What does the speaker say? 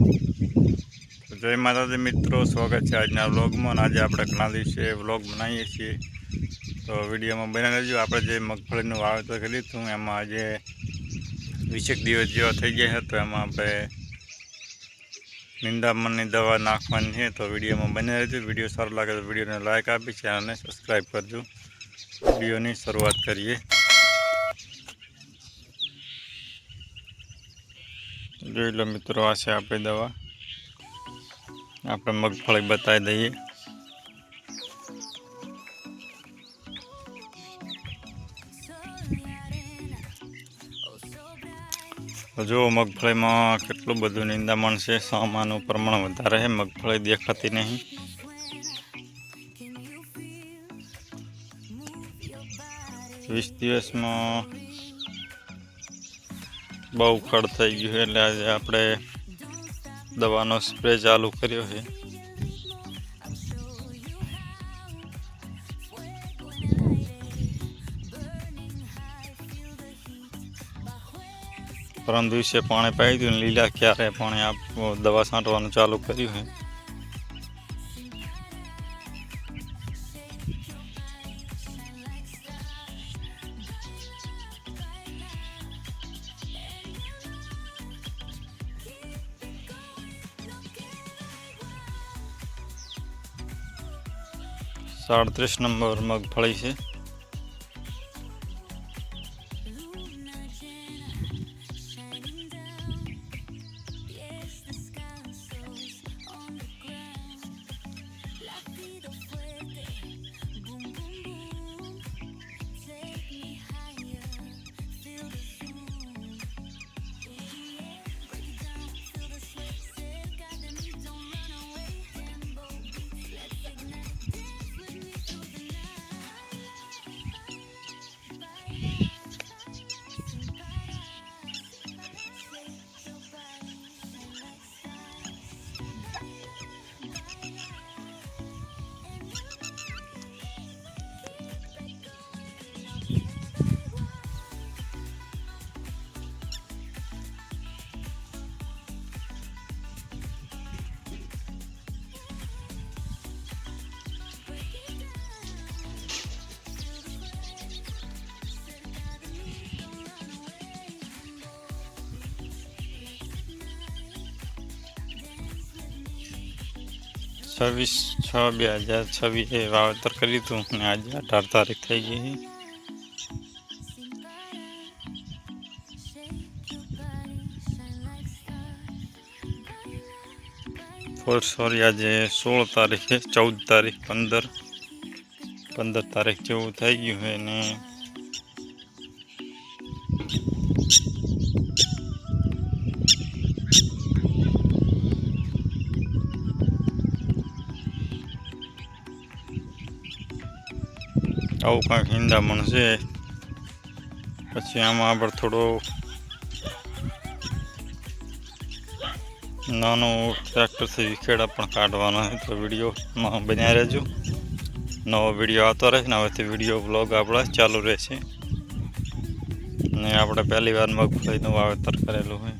જય માતાજી મિત્રો, સ્વાગત છે આજના વ્લોગમાં. આજે આપણે ઘણા દિવસે વ્લોગ બનાવીએ છીએ, તો વિડીયોમાં બની રહેજો. આપણે જે મગફળીનું વાવેતર કર્યું હતું એમાં આજે 20 દિવસ જેવા થઈ ગયા હતા, તો એમાં આપણે નિંદામણની દવા નાખવાની છે. તો વિડીયોમાં બની રહેજો. વિડીયો સારો લાગે તો વિડીયોને લાઇક આપી, ચેનલને સબસ્ક્રાઈબ કરજો. વિડીયોની શરૂઆત કરીએ. જોઈ લો મિત્રો, આ છે આપણી દવા. આપણે મગફળી બતાવી દઈએ. જો મગફળીમાં કેટલું બધું નિંદામણ છે. સામાનું પ્રમાણ વધારે છે, મગફળી દેખાતી નહીં. વીસ દિવસમાં બહુ ખડ થઈ ગયું, એટલે આજે આપણે દવાનો સ્પ્રે ચાલુ કર્યો છે. પરમ દિવસે પાણી પાઈ દીધું, લીલા ક્યારે પાણી દવા છાંટવાનું ચાલુ કર્યું છે. સાડત્રીસ નંબર મગફળી છે. છવ્વીસ 6/2026 વાવેતર કર્યું હતું અને આજે 18 તારીખ થઈ ગઈ. આજે 16 તારીખે 14 તારીખ 15 તારીખ જેવું થઈ ગયું છે. ને આવું કાંઈક નિંદામણ છે. પછી આમાં આપણે થોડો નાનો ટ્રેક્ટરથી વિખેડા પણ કાઢવાનો છે, તો વિડીયોમાં બન્યા રહેજો. નવો વિડીયો આવતો રહે ને હવેથી વિડીયો બ્લોગ આપણા ચાલુ રહેશે. ને આપણે પહેલી વાર મગફળીનું વાવેતર કરેલું હોય.